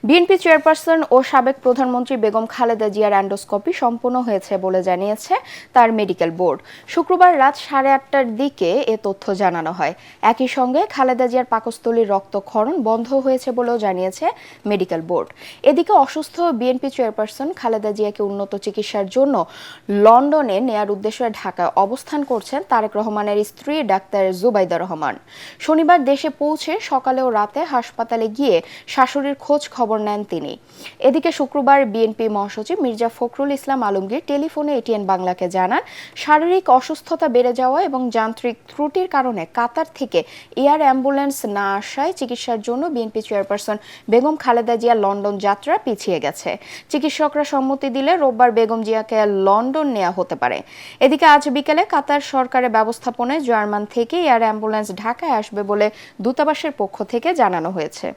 BNP chairperson ও সাবেক প্রধানমন্ত্রী বেগম খালেদা জিয়ার অ্যান্ডোস্কোপি সম্পন্ন হয়েছে বলে জানিয়েছে তার মেডিকেল বোর্ড। শুক্রবার রাত 8:30টার দিকে এ তথ্য জানানো হয়। একই সঙ্গে খালেদা জিয়ার পাকস্থলীর রক্তক্ষরণ বন্ধ হয়েছে বলেও জানিয়েছে মেডিকেল বোর্ড। এদিকে অসুস্থ বিএনপি চেয়ারপারসন খালেদা জিয়াকে উন্নত চিকিৎসার জন্য লন্ডনে নেয়ার উদ্দেশ্যে ঢাকায় অবস্থান করছেন তারেক রহমানের স্ত্রী ডাক্তার জুবাইদা রহমান। শনিবার দেশে পৌঁছে সকালে ও রাতে হাসপাতালে গিয়ে শাশুড়ির খোঁজ খবর নেন তিনি। এদিকে শুক্রবার বিএনপি মহাসচিব মির্জা ফখরুল ইসলাম আলমগীর টেলিফোনে এটিএন বাংলাকে জানান, শারীরিক অসুস্থতা বেড়ে যাওয়া এবং যান্ত্রিক ত্রুটির কারণে কাতার থেকে এয়ার অ্যাম্বুলেন্স না আসায় চিকিৎসার জন্য BNP chairperson Begum Khaleda Zia London যাত্রা পিছিয়ে গেছে। চিকিৎসকরা সম্মতি দিলে রোববার বেগম জিয়াকে লন্ডন নেওয়া হতে পারে। এদিকে আজ বিকেলে কাতার সরকারের ব্যবস্থাপনায় জার্মান থেকে এয়ার অ্যাম্বুলেন্স ঢাকায় আসবে বলে দূতাবাসের পক্ষ থেকে জানানো হয়েছে।